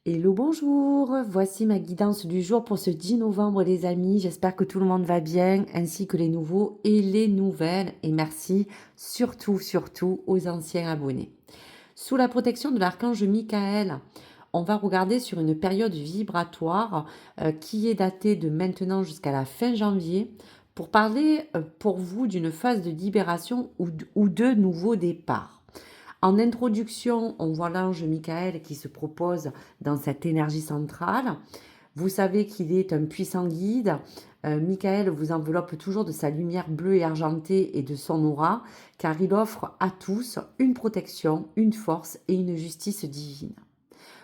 Hello, bonjour. Voici ma guidance du jour pour ce 10 novembre, les amis. J'espère que tout le monde va bien, ainsi que les nouveaux et les nouvelles. Et merci surtout aux anciens abonnés. Sous la protection de l'archange Michael, on va regarder sur une période vibratoire qui est datée de maintenant jusqu'à la fin janvier pour parler pour vous d'une phase de libération ou de nouveau départ. En introduction, on voit l'ange Michael qui se propose dans cette énergie centrale. Vous savez qu'il est un puissant guide. Michael vous enveloppe toujours de sa lumière bleue et argentée et de son aura, car il offre à tous une protection, une force et une justice divine.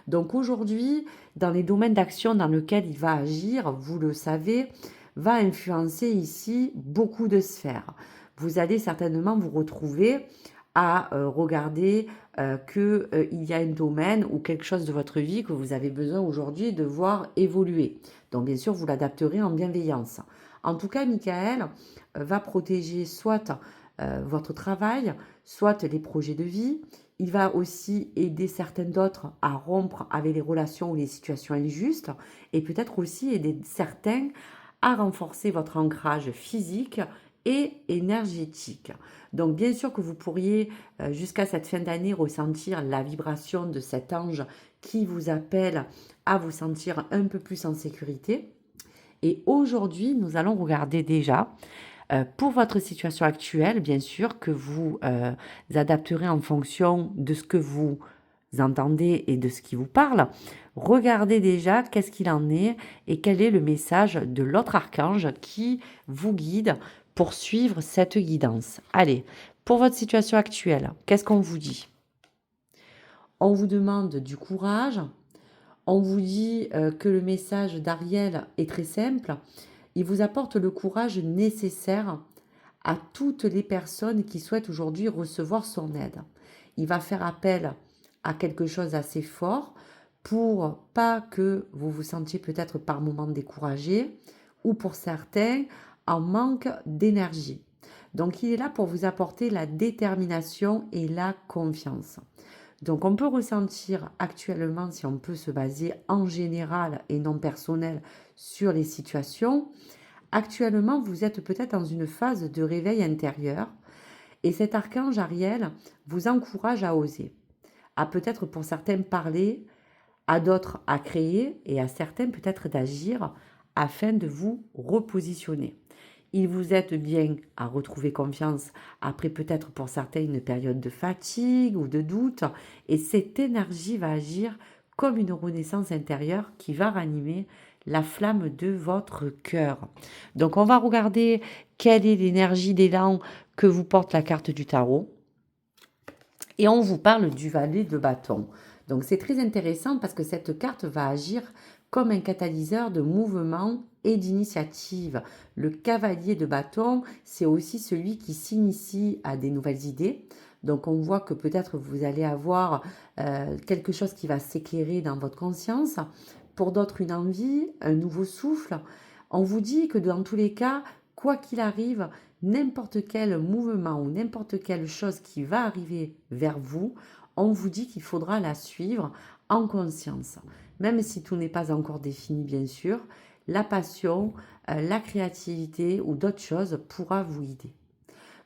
Donc aujourd'hui, dans les domaines d'action dans lesquels il va agir, vous le savez, va influencer ici beaucoup de sphères. Vous allez certainement vous retrouver à regarder qu'il y a un domaine ou quelque chose de votre vie que vous avez besoin aujourd'hui de voir évoluer. Donc bien sûr, vous l'adapterez en bienveillance. En tout cas, Michael va protéger soit votre travail, soit les projets de vie. Il va aussi aider certaines d'autres à rompre avec les relations ou les situations injustes et peut-être aussi aider certains à renforcer votre ancrage physique et énergétique. Donc bien sûr que vous pourriez jusqu'à cette fin d'année ressentir la vibration de cet ange qui vous appelle à vous sentir un peu plus en sécurité. Et aujourd'hui, nous allons regarder déjà pour votre situation actuelle, bien sûr, que vous adapterez en fonction de ce que vous entendez et de ce qui vous parle. Regardez déjà qu'est-ce qu'il en est et quel est le message de l'autre archange qui vous guide pour suivre cette guidance. Allez, pour votre situation actuelle, qu'est-ce qu'on vous dit? On vous demande du courage. On vous dit que le message d'Ariel est très simple. Il vous apporte le courage nécessaire à toutes les personnes qui souhaitent aujourd'hui recevoir son aide. Il va faire appel à quelque chose d'assez fort pour pas que vous vous sentiez peut-être par moments découragé ou pour certains en manque d'énergie. Donc il est là pour vous apporter la détermination et la confiance. Donc on peut ressentir actuellement, si on peut se baser en général et non personnel sur les situations, actuellement vous êtes peut-être dans une phase de réveil intérieur et cet archange Ariel vous encourage à oser, à peut-être pour certains parler, à d'autres à créer et à certains peut-être d'agir afin de vous repositionner. Il vous aide bien à retrouver confiance après peut-être pour certains une période de fatigue ou de doute. Et cette énergie va agir comme une renaissance intérieure qui va ranimer la flamme de votre cœur. Donc on va regarder quelle est l'énergie d'élan que vous porte la carte du tarot. Et on vous parle du valet de bâton. Donc c'est très intéressant parce que cette carte va agir comme un catalyseur de mouvement et d'initiative. Le cavalier de bâton, c'est aussi celui qui s'initie à des nouvelles idées. Donc on voit que peut-être vous allez avoir quelque chose qui va s'éclairer dans votre conscience. Pour d'autres, une envie, un nouveau souffle. On vous dit que dans tous les cas, quoi qu'il arrive, n'importe quel mouvement ou n'importe quelle chose qui va arriver vers vous, on vous dit qu'il faudra la suivre en conscience. Même si tout n'est pas encore défini, bien sûr, la passion, la créativité ou d'autres choses pourra vous guider.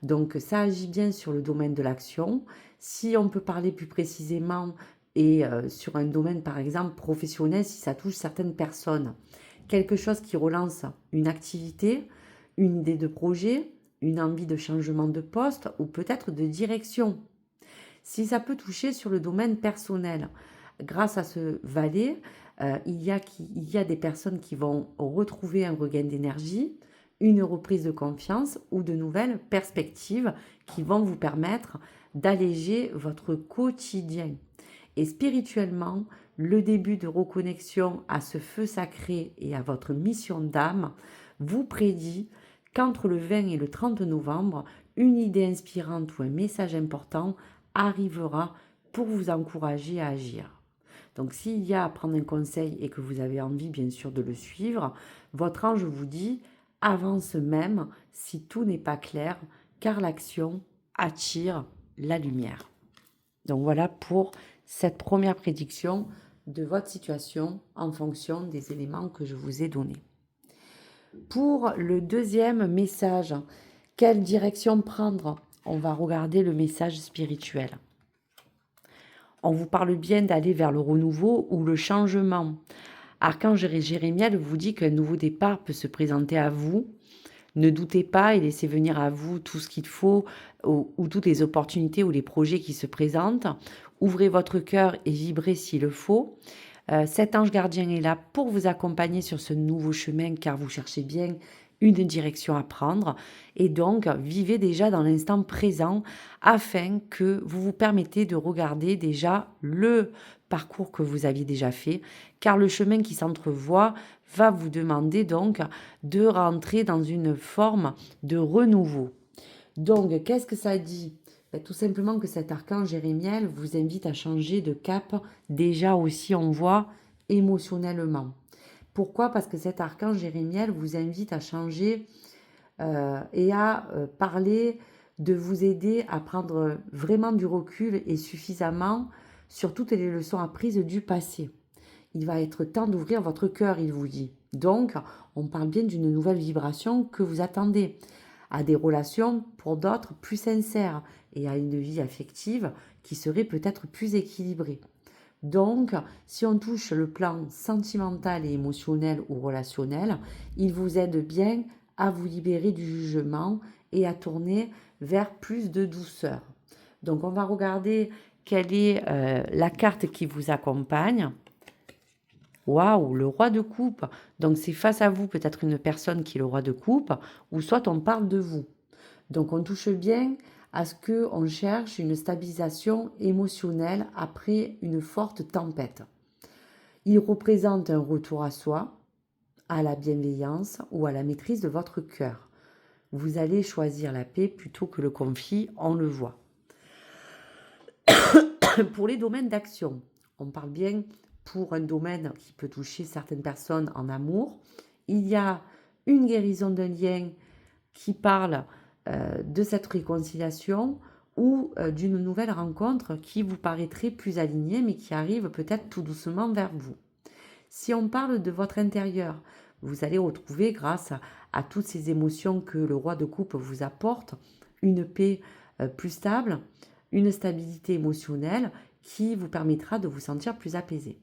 Donc ça agit bien sur le domaine de l'action. Si on peut parler plus précisément et sur un domaine par exemple professionnel, si ça touche certaines personnes, quelque chose qui relance une activité, une idée de projet, une envie de changement de poste ou peut-être de direction. Si ça peut toucher sur le domaine personnel, grâce à ce valet, il y a des personnes qui vont retrouver un regain d'énergie, une reprise de confiance ou de nouvelles perspectives qui vont vous permettre d'alléger votre quotidien. Et spirituellement, le début de reconnexion à ce feu sacré et à votre mission d'âme vous prédit qu'entre le 20 et le 30 novembre, une idée inspirante ou un message important arrivera pour vous encourager à agir. Donc s'il y a à prendre un conseil et que vous avez envie bien sûr de le suivre, votre ange vous dit avance même si tout n'est pas clair, car l'action attire la lumière. Donc voilà pour cette première prédiction de votre situation en fonction des éléments que je vous ai donnés. Pour le deuxième message, quelle direction prendre? On va regarder le message spirituel. On vous parle bien d'aller vers le renouveau ou le changement. Archange Jérémiel vous dit qu'un nouveau départ peut se présenter à vous. Ne doutez pas et laissez venir à vous tout ce qu'il faut ou toutes les opportunités ou les projets qui se présentent. Ouvrez votre cœur et vibrez s'il le faut. Cet ange gardien est là pour vous accompagner sur ce nouveau chemin car vous cherchez bien une direction à prendre. Et donc, vivez déjà dans l'instant présent afin que vous vous permettez de regarder déjà le parcours que vous aviez déjà fait, car le chemin qui s'entrevoit va vous demander donc de rentrer dans une forme de renouveau. Donc, qu'est-ce que ça dit? Tout simplement que cet archange Jérémiel vous invite à changer de cap, déjà aussi on voit émotionnellement. Pourquoi? Parce que cet archange Jérémiel vous invite à changer et à parler, de vous aider à prendre vraiment du recul et suffisamment sur toutes les leçons apprises du passé. Il va être temps d'ouvrir votre cœur, il vous dit. Donc, on parle bien d'une nouvelle vibration que vous attendez, à des relations pour d'autres plus sincères et à une vie affective qui serait peut-être plus équilibrée. Donc, si on touche le plan sentimental et émotionnel ou relationnel, il vous aide bien à vous libérer du jugement et à tourner vers plus de douceur. Donc, on va regarder quelle est la carte qui vous accompagne. Waouh, le roi de coupe. Donc, c'est face à vous peut-être une personne qui est le roi de coupe, ou soit on parle de vous. Donc, on touche bien à ce qu'on cherche une stabilisation émotionnelle après une forte tempête. Il représente un retour à soi, à la bienveillance ou à la maîtrise de votre cœur. Vous allez choisir la paix plutôt que le conflit, on le voit. Pour les domaines d'action, on parle bien pour un domaine qui peut toucher certaines personnes en amour. Il y a une guérison d'un lien qui parle de cette réconciliation ou d'une nouvelle rencontre qui vous paraîtrait plus alignée mais qui arrive peut-être tout doucement vers vous. Si on parle de votre intérieur, vous allez retrouver grâce à toutes ces émotions que le roi de coupe vous apporte, une paix plus stable, une stabilité émotionnelle qui vous permettra de vous sentir plus apaisé.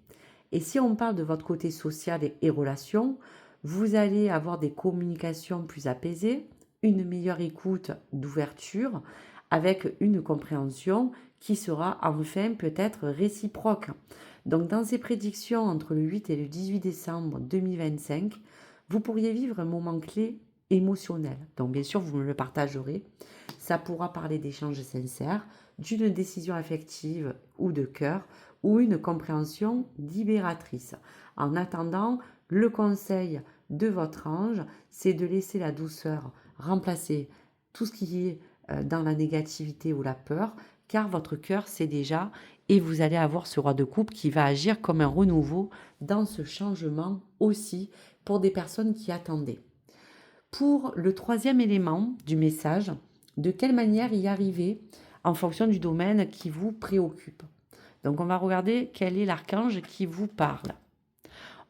Et si on parle de votre côté social et relations, vous allez avoir des communications plus apaisées, une meilleure écoute d'ouverture, avec une compréhension qui sera enfin peut-être réciproque. Donc dans ces prédictions entre le 8 et le 18 décembre 2025, vous pourriez vivre un moment clé émotionnel. Donc bien sûr, vous me le partagerez. Ça pourra parler d'échanges sincères, d'une décision affective ou de cœur, ou une compréhension libératrice. En attendant, le conseil de votre ange, c'est de laisser la douceur remplacer tout ce qui est dans la négativité ou la peur, car votre cœur sait déjà, et vous allez avoir ce roi de coupe qui va agir comme un renouveau dans ce changement aussi pour des personnes qui attendaient. Pour le troisième élément du message, de quelle manière y arriver en fonction du domaine qui vous préoccupe. Donc on va regarder quel est l'archange qui vous parle.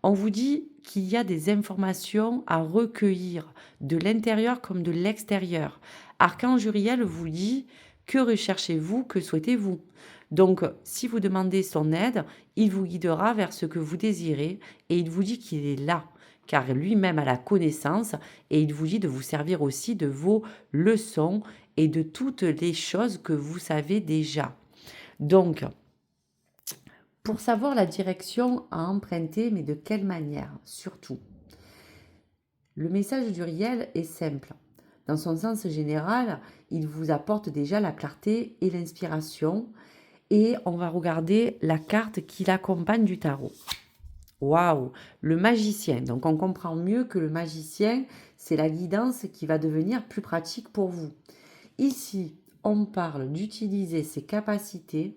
On vous dit qu'il y a des informations à recueillir de l'intérieur comme de l'extérieur. Archange Uriel vous dit que recherchez-vous, que souhaitez-vous. Donc si vous demandez son aide, il vous guidera vers ce que vous désirez et il vous dit qu'il est là car lui-même a la connaissance et il vous dit de vous servir aussi de vos leçons et de toutes les choses que vous savez déjà. Donc, pour savoir la direction à emprunter, mais de quelle manière, surtout. Le message d'Uriel est simple. Dans son sens général, il vous apporte déjà la clarté et l'inspiration. Et on va regarder la carte qui l'accompagne du tarot. Waouh, le magicien. Donc on comprend mieux que le magicien, c'est la guidance qui va devenir plus pratique pour vous. Ici, on parle d'utiliser ses capacités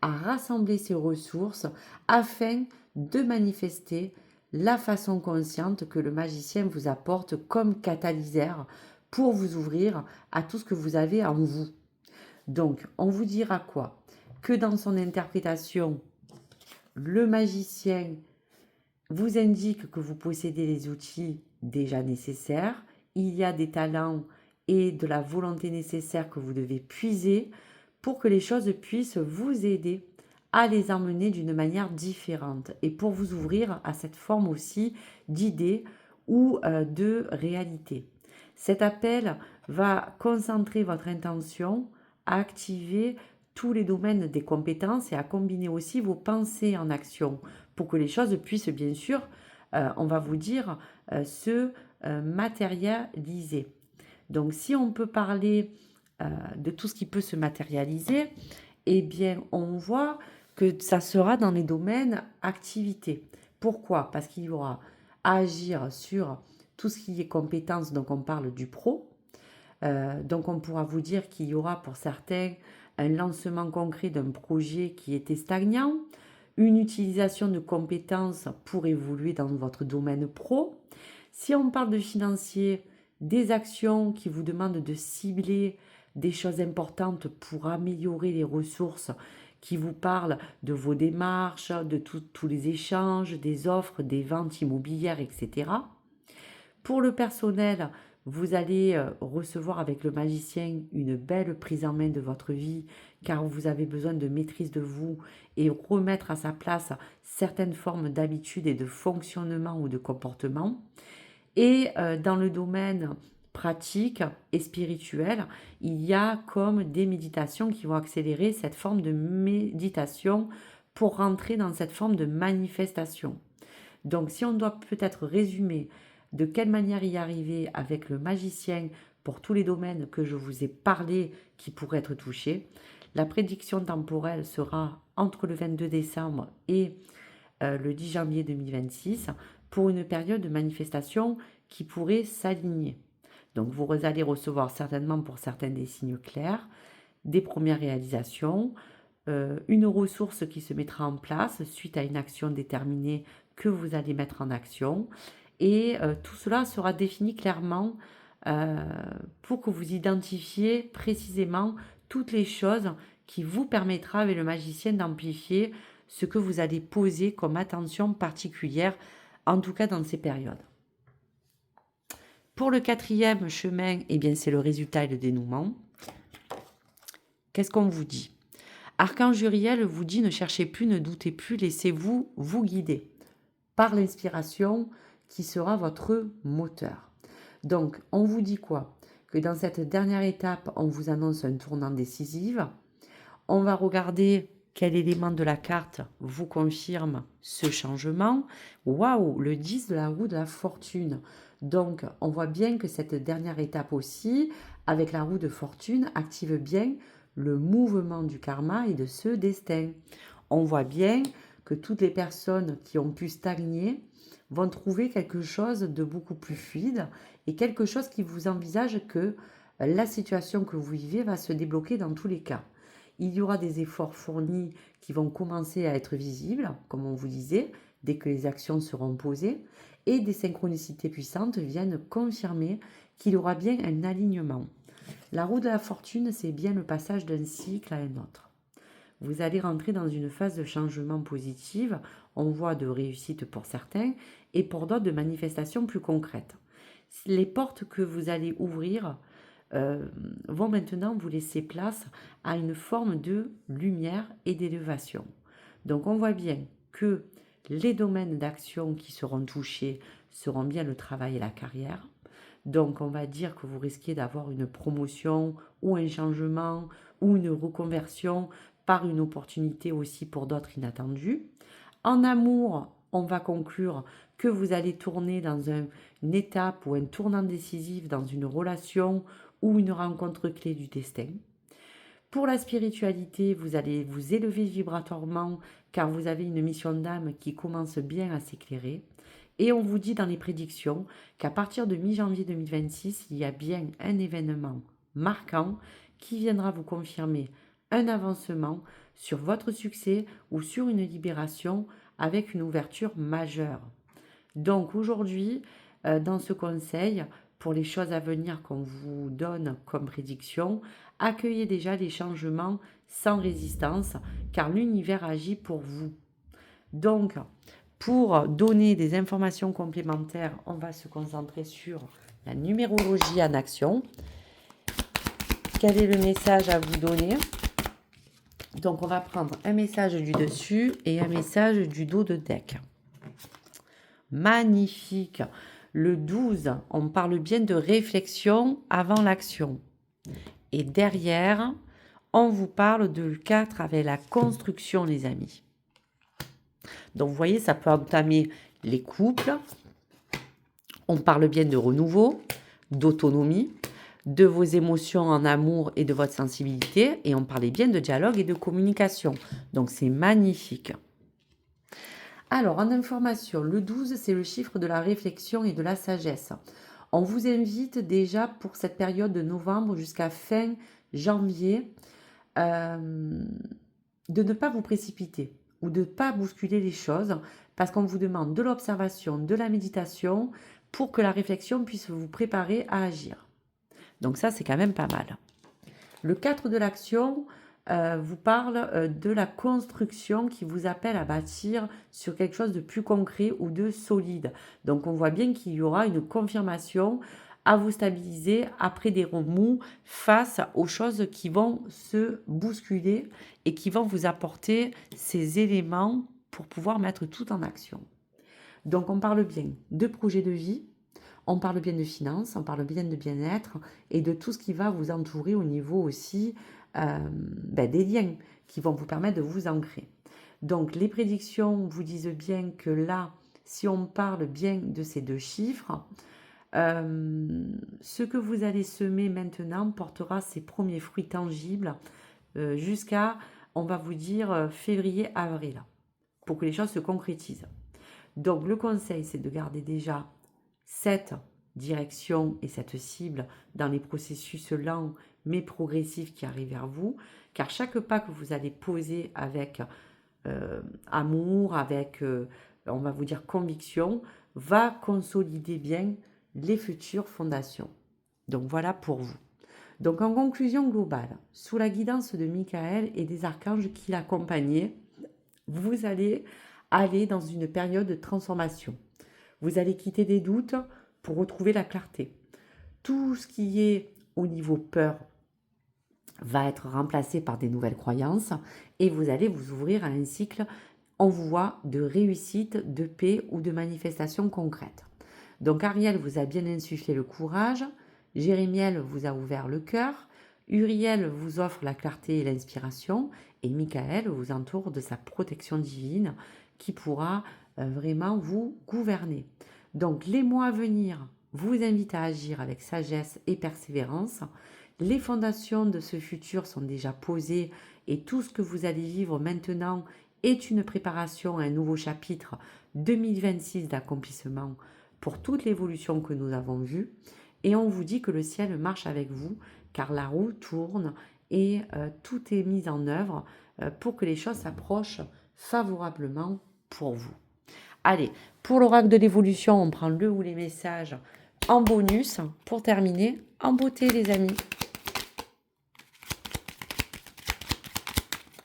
à rassembler ses ressources afin de manifester la façon consciente que le magicien vous apporte comme catalyseur pour vous ouvrir à tout ce que vous avez en vous. Donc, on vous dira quoi? Que dans son interprétation, le magicien vous indique que vous possédez les outils déjà nécessaires. Il y a des talents et de la volonté nécessaire que vous devez puiser pour que les choses puissent vous aider à les emmener d'une manière différente et pour vous ouvrir à cette forme aussi d'idée ou de réalité. Cet appel va concentrer votre intention à activer tous les domaines des compétences et à combiner aussi vos pensées en action pour que les choses puissent bien sûr, on va vous dire, se matérialiser. Donc si on peut parler de tout ce qui peut se matérialiser, eh bien on voit que ça sera dans les domaines activité. Pourquoi? Parce qu'il y aura à agir sur tout ce qui est compétences, donc on parle du pro. Donc on pourra vous dire qu'il y aura pour certains un lancement concret d'un projet qui était stagnant, une utilisation de compétences pour évoluer dans votre domaine pro. Si on parle de financier, des actions qui vous demandent de cibler des choses importantes pour améliorer les ressources, qui vous parlent de vos démarches, de tous les échanges, des offres, des ventes immobilières, etc. Pour le personnel, vous allez recevoir avec le magicien une belle prise en main de votre vie car vous avez besoin de maîtrise de vous et remettre à sa place certaines formes d'habitudes et de fonctionnement ou de comportement. Et dans le domaine pratique et spirituel, il y a comme des méditations qui vont accélérer cette forme de méditation pour rentrer dans cette forme de manifestation. Donc si on doit peut-être résumer de quelle manière y arriver avec le magicien pour tous les domaines que je vous ai parlé qui pourraient être touchés, la prédiction temporelle sera entre le 22 décembre et le 10 janvier 2026 pour une période de manifestation qui pourrait s'aligner. Donc vous allez recevoir certainement pour certains des signes clairs, des premières réalisations, une ressource qui se mettra en place suite à une action déterminée que vous allez mettre en action. Et tout cela sera défini clairement pour que vous identifiez précisément toutes les choses qui vous permettra avec le magicien d'amplifier ce que vous allez poser comme attention particulière, en tout cas dans ces périodes. Pour le quatrième chemin, eh bien, c'est le résultat et le dénouement. Qu'est-ce qu'on vous dit? Archange Uriel vous dit ne cherchez plus, ne doutez plus, laissez-vous vous guider par l'inspiration qui sera votre moteur. Donc, on vous dit quoi? Que dans cette dernière étape, on vous annonce un tournant décisif. On va regarder quel élément de la carte vous confirme ce changement. Waouh, le 10 de la roue de la fortune. Donc, on voit bien que cette dernière étape aussi, avec la roue de fortune, active bien le mouvement du karma et de ce destin. On voit bien que toutes les personnes qui ont pu stagner vont trouver quelque chose de beaucoup plus fluide et quelque chose qui vous envisage que la situation que vous vivez va se débloquer dans tous les cas. Il y aura des efforts fournis qui vont commencer à être visibles, comme on vous disait, dès que les actions seront posées, et des synchronicités puissantes viennent confirmer qu'il y aura bien un alignement. La roue de la fortune, c'est bien le passage d'un cycle à un autre. Vous allez rentrer dans une phase de changement positive, on voit de réussite pour certains, et pour d'autres de manifestations plus concrètes. Les portes que vous allez ouvrir vont maintenant vous laisser place à une forme de lumière et d'élévation. Donc on voit bien que les domaines d'action qui seront touchés seront bien le travail et la carrière. Donc on va dire que vous risquez d'avoir une promotion ou un changement ou une reconversion par une opportunité aussi pour d'autres inattendue. En amour, on va conclure que vous allez tourner dans une étape ou un tournant décisif dans une relation ou une rencontre clé du destin. Pour la spiritualité, vous allez vous élever vibratoirement car vous avez une mission d'âme qui commence bien à s'éclairer. Et on vous dit dans les prédictions qu'à partir de mi-janvier 2026, il y a bien un événement marquant qui viendra vous confirmer un avancement sur votre succès ou sur une libération avec une ouverture majeure. Donc aujourd'hui, dans ce conseil, pour les choses à venir qu'on vous donne comme prédiction, accueillez déjà les changements sans résistance, car l'univers agit pour vous. Donc, pour donner des informations complémentaires, on va se concentrer sur la numérologie en action. Quel est le message à vous donner? Donc, on va prendre un message du dessus et un message du dos de deck. Magnifique. Le 12, on parle bien de réflexion avant l'action. Et derrière, on vous parle de 4 avec la construction, les amis. Donc, vous voyez, ça peut entamer les couples. On parle bien de renouveau, d'autonomie, de vos émotions en amour et de votre sensibilité. Et on parlait bien de dialogue et de communication. Donc, c'est magnifique. Alors, en information, le 12, c'est le chiffre de la réflexion et de la sagesse. On vous invite déjà pour cette période de novembre jusqu'à fin janvier de ne pas vous précipiter ou de ne pas bousculer les choses parce qu'on vous demande de l'observation, de la méditation pour que la réflexion puisse vous préparer à agir. Donc ça, c'est quand même pas mal. Le 4 de l'action vous parle de la construction qui vous appelle à bâtir sur quelque chose de plus concret ou de solide. Donc on voit bien qu'il y aura une confirmation à vous stabiliser après des remous face aux choses qui vont se bousculer et qui vont vous apporter ces éléments pour pouvoir mettre tout en action. Donc on parle bien de projet de vie, on parle bien de finances, on parle bien de bien-être et de tout ce qui va vous entourer au niveau aussi des liens qui vont vous permettre de vous ancrer. Donc les prédictions vous disent bien que là, si on parle bien de ces deux chiffres, ce que vous allez semer maintenant portera ses premiers fruits tangibles jusqu'à, on va vous dire, février-avril, pour que les choses se concrétisent. Donc le conseil, c'est de garder déjà cette direction et cette cible dans les processus lents mais progressifs qui arrivent vers vous, car chaque pas que vous allez poser avec amour, avec, on va vous dire, conviction, va consolider bien les futures fondations. Donc voilà pour vous. Donc en conclusion globale, sous la guidance de Michael et des archanges qui l'accompagnaient, vous allez aller dans une période de transformation. Vous allez quitter des doutes pour retrouver la clarté. Tout ce qui est au niveau peur va être remplacé par des nouvelles croyances et vous allez vous ouvrir à un cycle en voie de réussite, de paix ou de manifestation concrète. Donc Ariel vous a bien insufflé le courage, Jérémiel vous a ouvert le cœur, Uriel vous offre la clarté et l'inspiration et Michael vous entoure de sa protection divine qui pourra vraiment vous gouverner. Donc les mois à venir vous invitent à agir avec sagesse et persévérance. Les fondations de ce futur sont déjà posées et tout ce que vous allez vivre maintenant est une préparation à un nouveau chapitre 2026 d'accomplissement pour toute l'évolution que nous avons vue. Et on vous dit que le ciel marche avec vous car la roue tourne et tout est mis en œuvre pour que les choses s'approchent favorablement pour vous. Allez, pour l'oracle de l'évolution, on prend le ou les messages en bonus pour terminer en beauté, les amis.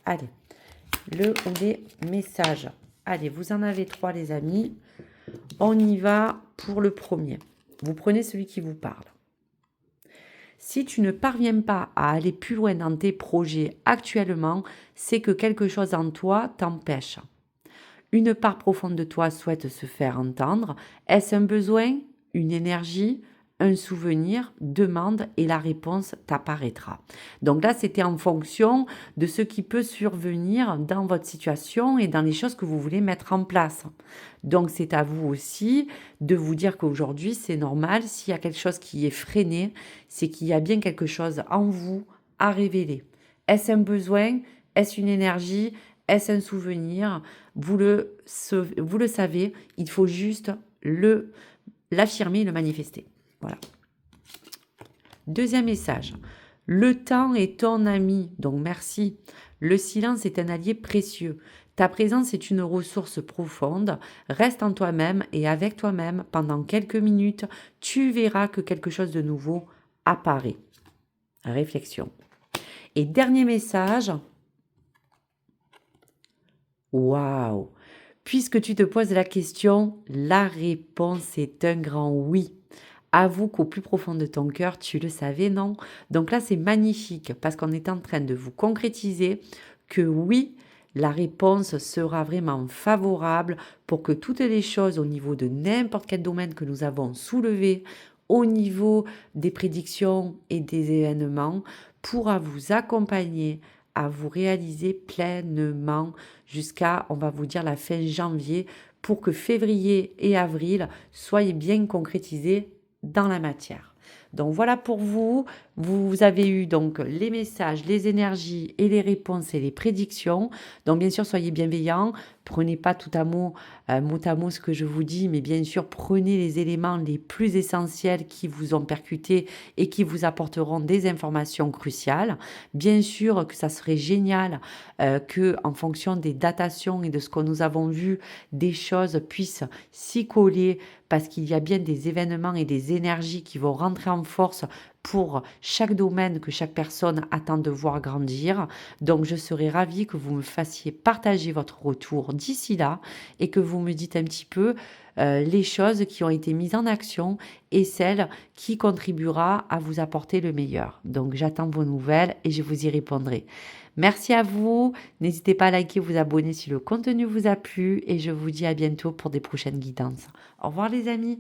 Allez, le ou les messages. Allez, vous en avez 3, les amis. On y va pour le premier. Vous prenez celui qui vous parle. Si tu ne parviens pas à aller plus loin dans tes projets actuellement, c'est que quelque chose en toi t'empêche. Une part profonde de toi souhaite se faire entendre. Est-ce un besoin, une énergie, un souvenir? Demande et la réponse t'apparaîtra. Donc là, c'était en fonction de ce qui peut survenir dans votre situation et dans les choses que vous voulez mettre en place. Donc c'est à vous aussi de vous dire qu'aujourd'hui, c'est normal. S'il y a quelque chose qui est freiné, c'est qu'il y a bien quelque chose en vous à révéler. Est-ce un besoin? Est-ce une énergie? Est-ce un souvenir? Vous le savez, il faut juste l'affirmer et le manifester. Voilà. Deuxième message. Le temps est ton ami, donc merci. Le silence est un allié précieux. Ta présence est une ressource profonde. Reste en toi-même et avec toi-même pendant quelques minutes. Tu verras que quelque chose de nouveau apparaît. Réflexion. Et dernier message. Waouh! Puisque tu te poses la question, la réponse est un grand oui. Avoue qu'au plus profond de ton cœur, tu le savais, non? Donc là, c'est magnifique parce qu'on est en train de vous concrétiser que oui, la réponse sera vraiment favorable pour que toutes les choses au niveau de n'importe quel domaine que nous avons soulevé, au niveau des prédictions et des événements, pourra vous accompagner à vous réaliser pleinement jusqu'à, on va vous dire, la fin janvier pour que février et avril soient bien concrétisés dans la matière. Donc voilà pour vous. Vous avez eu donc les messages, les énergies et les réponses et les prédictions. Donc bien sûr, soyez bienveillants. Prenez pas tout mot à mot ce que je vous dis, mais bien sûr, prenez les éléments les plus essentiels qui vous ont percuté et qui vous apporteront des informations cruciales. Bien sûr que ça serait génial que, en fonction des datations et de ce que nous avons vu, des choses puissent s'y coller parce qu'il y a bien des événements et des énergies qui vont rentrer en force pour chaque domaine que chaque personne attend de voir grandir. Donc, je serais ravie que vous me fassiez partager votre retour d'ici là et que vous me dites un petit peu les choses qui ont été mises en action et celles qui contribuera à vous apporter le meilleur. Donc, j'attends vos nouvelles et je vous y répondrai. Merci à vous. N'hésitez pas à liker, vous abonner si le contenu vous a plu et je vous dis à bientôt pour des prochaines guidances. Au revoir les amis.